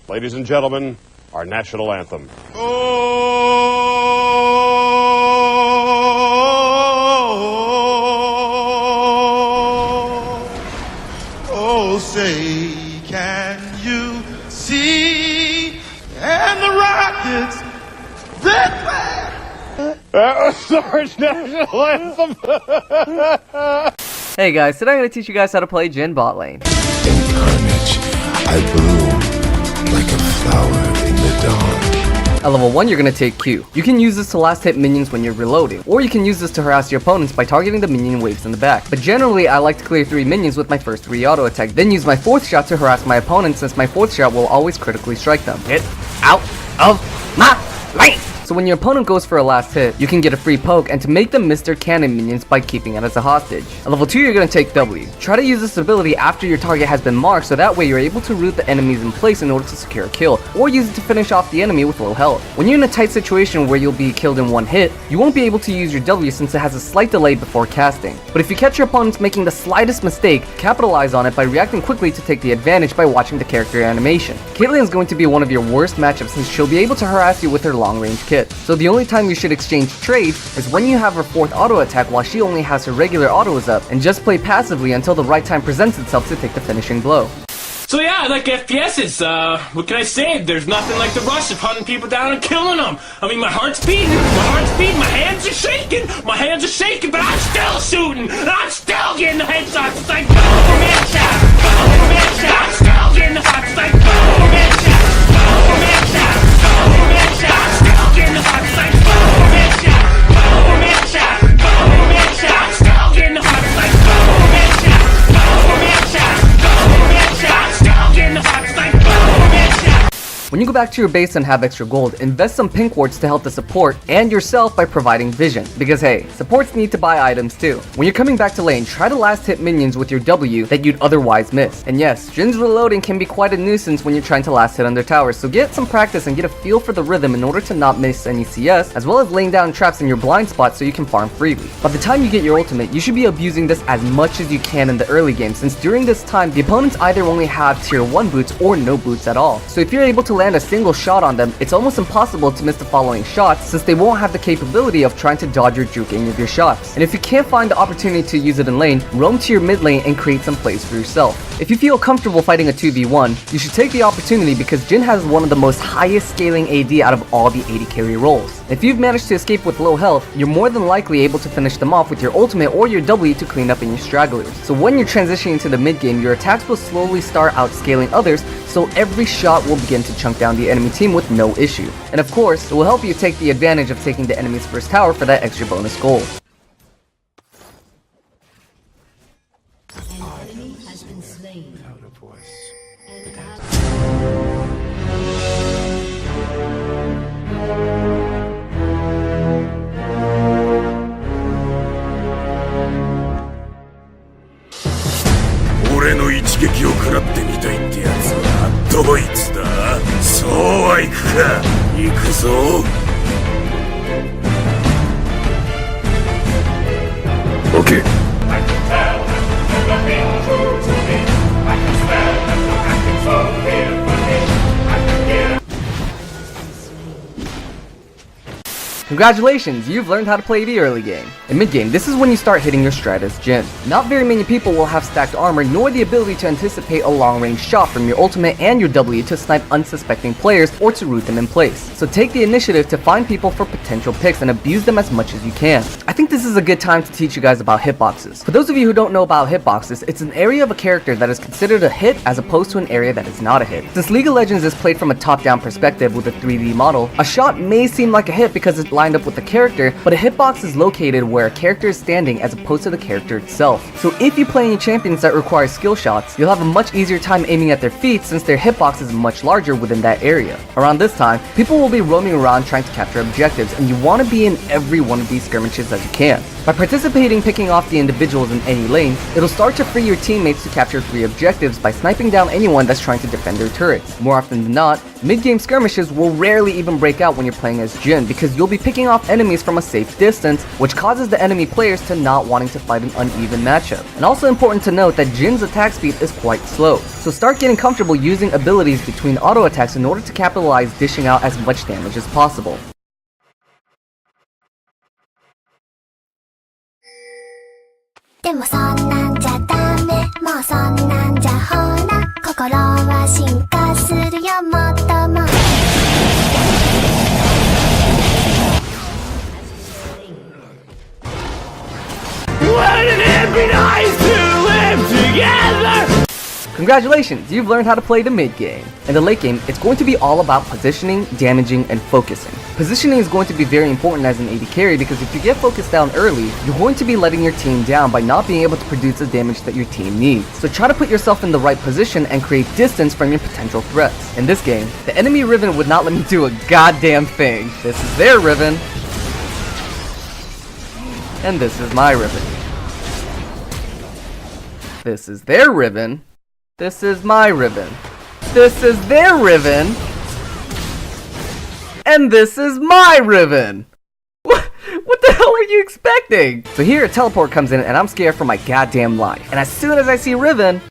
Ladies and gentlemen, our national anthem. Oh, say, can you see? And the rockets, red flag. That was our national anthem. Hey guys, today I'm going to teach you guys how to play Jhin bot lane. In carnage, I bloom like a flower in the dawn. At level 1, you're going to take Q. You can use this to last hit minions when you're reloading, or you can use this to harass your opponents by targeting the minion waves in the back. But generally, I like to clear 3 minions with my first 3 auto attack, then use my 4th shot to harass my opponents since my 4th shot will always critically strike them. Get out of my lane! So when your opponent goes for a last hit, you can get a free poke and to make them miss their cannon minions by keeping it as a hostage. At level 2, you're going to take W. Try to use this ability after your target has been marked so that way you're able to root the enemies in place in order to secure a kill, or use it to finish off the enemy with low health. When you're in a tight situation where you'll be killed in one hit, you won't be able to use your W since it has a slight delay before casting. But if you catch your opponents making the slightest mistake, capitalize on it by reacting quickly to take the advantage by watching the character animation. Caitlyn is going to be one of your worst matchups since she'll be able to harass you with her long range kit. So the only time you should exchange trades is when you have her 4th auto attack while she only has her regular autos up, and just play passively until the right time presents itself to take the finishing blow. So yeah, I like FPSs. What can I say? There's nothing like the rush of hunting people down and killing them. I mean, my heart's beating, my hands are shaking, but I'm still shooting, and I'm still getting the headshots. It's like, boom, headshot, boom, headshot. I'm still getting the shots. It's like, boom, headshot, boom, headshot, boom, headshot. I'm still getting the shots. It's like, boom, headshot, boom, headshot, boom, headshot. I'm still getting the shots. It's like, boom, headshot, boom, headshot, boom, headshot. I'm still getting the shots. It's like, boom, headshot. When you go back to your base and have extra gold, invest some pink wards to help the support and yourself by providing vision. Because hey, supports need to buy items too. When you're coming back to lane, try to last hit minions with your W that you'd otherwise miss. And yes, Jhin's reloading can be quite a nuisance when you're trying to last hit under towers, so get some practice and get a feel for the rhythm in order to not miss any CS, as well as laying down traps in your blind spot so you can farm freely. By the time you get your ultimate, you should be abusing this as much as you can in the early game, since during this time, the opponents either only have tier 1 boots or no boots at all. So if you're able to land a single shot on them, it's almost impossible to miss the following shots since they won't have the capability of trying to dodge or juke any of your shots. And if you can't find the opportunity to use it in lane, roam to your mid lane and create some plays for yourself. If you feel comfortable fighting a 2v1, you should take the opportunity because Jhin has one of the most highest scaling AD out of all the AD carry roles. If you've managed to escape with low health, you're more than likely able to finish them off with your ultimate or your W to clean up any stragglers. So when you're transitioning to the mid game, your attacks will slowly start outscaling others, so every shot will begin to chunk down the enemy team with no issue. And of course, it will help you take the advantage of taking the enemy's first tower for that extra bonus gold. Okay. Congratulations, you've learned how to play the early game. In mid game, this is when you start hitting your strat as Jhin. Not very many people will have stacked armor nor the ability to anticipate a long range shot from your ultimate and your W to snipe unsuspecting players or to root them in place. So take the initiative to find people for potential picks and abuse them as much as you can. I think this is a good time to teach you guys about hitboxes. For those of you who don't know about hitboxes, it's an area of a character that is considered a hit as opposed to an area that is not a hit. Since League of Legends is played from a top-down perspective with a 3D model, a shot may seem like a hit because it's lined up with the character, but a hitbox is located where a character is standing as opposed to the character itself. So if you play any champions that require skill shots, you'll have a much easier time aiming at their feet since their hitbox is much larger within that area. Around this time, people will be roaming around trying to capture objectives, and you want to be in every one of these skirmishes as you can. By participating picking off the individuals in any lane, it'll start to free your teammates to capture 3 objectives by sniping down anyone that's trying to defend their turrets. More often than not, mid-game skirmishes will rarely even break out when you're playing as Jhin because you'll be picking off enemies from a safe distance, which causes the enemy players to not wanting to fight an uneven matchup. And also important to note that Jin's attack speed is quite slow, so start getting comfortable using abilities between auto attacks in order to capitalize dishing out as much damage as possible. でもそんなんじゃダメもうそんなんじゃほら心は進化するよもっともっと Wouldn't it be nice to live together? Congratulations, you've learned how to play the mid game. In the late game, it's going to be all about positioning, damaging, and focusing. Positioning is going to be very important as an AD carry because if you get focused down early, you're going to be letting your team down by not being able to produce the damage that your team needs. So try to put yourself in the right position and create distance from your potential threats. In this game, the enemy Riven would not let me do a goddamn thing. This is their Riven. And this is my Riven. This is their Riven. This is my Riven. This is their Riven. And this is my Riven. What the hell were you expecting? So here a teleport comes in and I'm scared for my goddamn life. And as soon as I see Riven,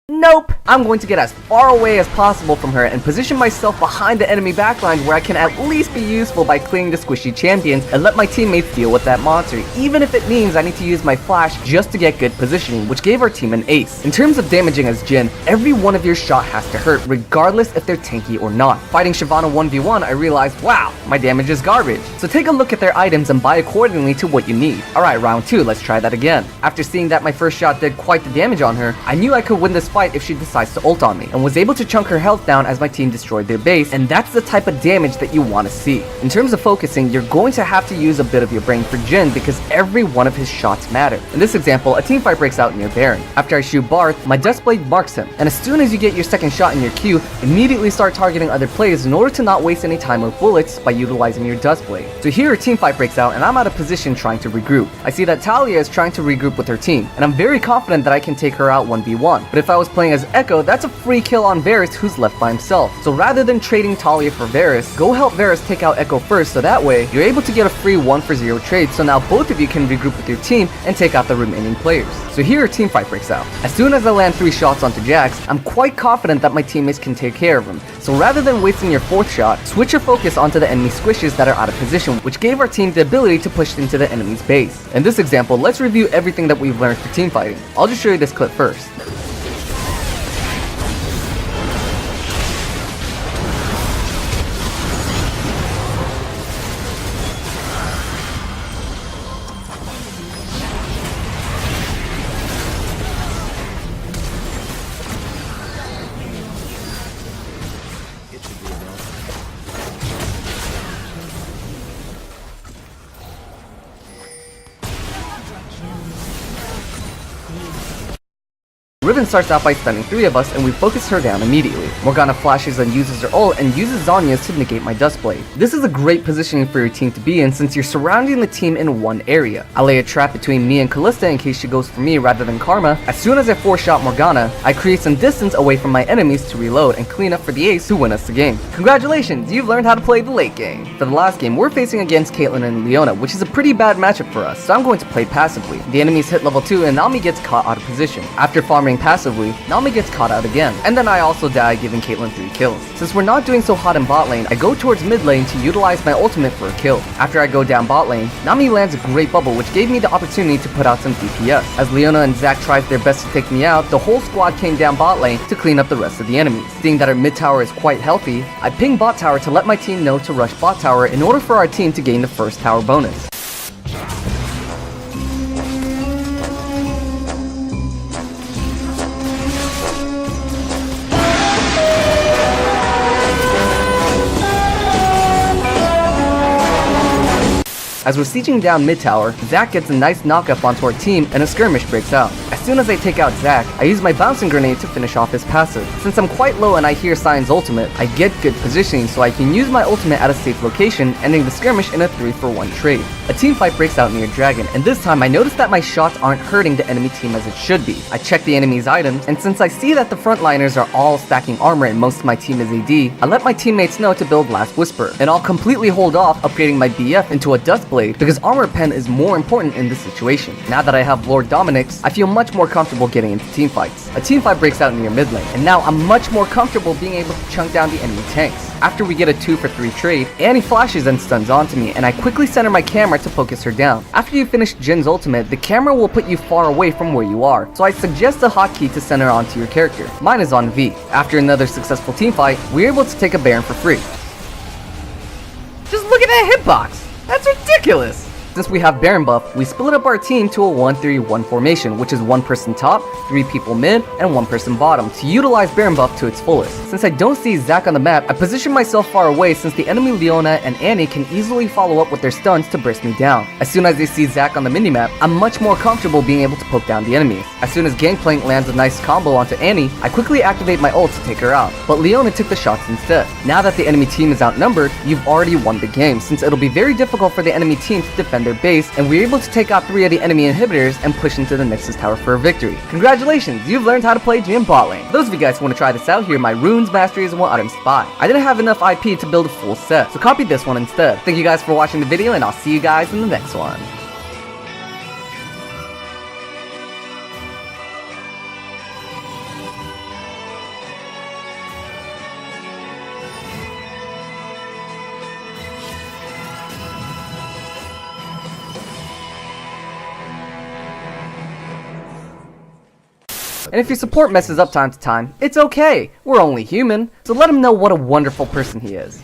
nope! I'm going to get as far away as possible from her and position myself behind the enemy backline where I can at least be useful by clearing the squishy champions and let my teammates deal with that monster, even if it means I need to use my flash just to get good positioning, which gave our team an ace. In terms of damaging as Jhin, every one of your shot has to hurt, regardless if they're tanky or not. Fighting Shyvana 1v1, I realized, wow, my damage is garbage. So take a look at their items and buy accordingly to what you need. Alright, round 2, let's try that again. After seeing that my first shot did quite the damage on her, I knew I could win this fight if she decides to ult on me, and was able to chunk her health down as my team destroyed their base, and that's the type of damage that you want to see. In terms of focusing, you're going to have to use a bit of your brain for Jhin because every one of his shots matter. In this example, a team fight breaks out near Baron. After I shoot Barth, my Dustblade marks him, and as soon as you get your second shot in your queue, immediately start targeting other players in order to not waste any time or bullets by utilizing your Dustblade. So here a team fight breaks out and I'm out of position trying to regroup. I see that Talia is trying to regroup with her team, and I'm very confident that I can take her out 1v1, but if I was playing as Echo, that's a free kill on Varus who's left by himself. So rather than trading Talia for Varus, go help Varus take out Echo first so that way you're able to get a free 1-for-0 trade so now both of you can regroup with your team and take out the remaining players. So here a team fight breaks out. As soon as I land 3 shots onto Jax, I'm quite confident that my teammates can take care of him. So rather than wasting your 4th shot, switch your focus onto the enemy squishes that are out of position, which gave our team the ability to push into the enemy's base. In this example, let's review everything that we've learned for team fighting. I'll just show you this clip first. Riven starts out by stunning 3 of us and we focus her down immediately. Morgana flashes and uses her ult and uses Zhonya's to negate my Dustblade. This is a great positioning for your team to be in since you're surrounding the team in one area. I lay a trap between me and Kalista in case she goes for me rather than Karma. As soon as I 4-shot Morgana, I create some distance away from my enemies to reload and clean up for the ace who win us the game. Congratulations, you've learned how to play the late game. For the last game, we're facing against Caitlyn and Leona, which is a pretty bad matchup for us, so I'm going to play passively. The enemies hit level 2 and Nami gets caught out of position. After farming passively, Nami gets caught out again, and then I also die giving Caitlyn 3 kills. Since we're not doing so hot in bot lane, I go towards mid lane to utilize my ultimate for a kill. After I go down bot lane, Nami lands a great bubble which gave me the opportunity to put out some DPS. As Leona and Zac tries their best to take me out, the whole squad came down bot lane to clean up the rest of the enemies. Seeing that our mid tower is quite healthy, I ping bot tower to let my team know to rush bot tower in order for our team to gain the first tower bonus. As we're sieging down mid tower, Zac gets a nice knock up onto our team and a skirmish breaks out. As soon as I take out Zac, I use my bouncing grenade to finish off his passive. Since I'm quite low and I hear Cyan's ultimate, I get good positioning so I can use my ultimate at a safe location, ending the skirmish in a 3-for-1 trade. A team fight breaks out near Dragon, and this time I notice that my shots aren't hurting the enemy team as it should be. I check the enemy's items, and since I see that the frontliners are all stacking armor and most of my team is AD, I let my teammates know to build Last Whisper, and I'll completely hold off upgrading my BF into a Dust Blade because Armor Pen is more important in this situation. Now that I have Lord Dominic's, I feel much more comfortable getting into team fights. A team fight breaks out near mid lane, and now I'm much more comfortable being able to chunk down the enemy tanks. After we get a 2-for-3 trade, Annie flashes and stuns onto me, and I quickly center my camera to focus her down. After you finish Jin's ultimate, the camera will put you far away from where you are, so I suggest a hotkey to center onto your character. Mine is on V. After another successful team fight, we're able to take a Baron for free. Just look at that hitbox! That's ridiculous! Since we have Baron buff, we split up our team to a 1-3-1 formation, which is 1 person top, 3 people mid, and 1 person bottom, to utilize Baron buff to its fullest. Since I don't see Zac on the map, I position myself far away since the enemy Leona and Annie can easily follow up with their stuns to burst me down. As soon as they see Zac on the minimap, I'm much more comfortable being able to poke down the enemies. As soon as Gangplank lands a nice combo onto Annie, I quickly activate my ult to take her out, but Leona took the shots instead. Now that the enemy team is outnumbered, you've already won the game, since it'll be very difficult for the enemy team to defend their base, and we're able to take out 3 of the enemy inhibitors and push into the Nexus Tower for a victory. Congratulations, you've learned how to play Jhin bot lane. For those of you guys who want to try this out, here are my runes, masteries, and what items to buy. I didn't have enough IP to build a full set, so copy this one instead. Thank you guys for watching the video, and I'll see you guys in the next one. And if your support messes up time to time, it's okay. We're only human, so let him know what a wonderful person he is.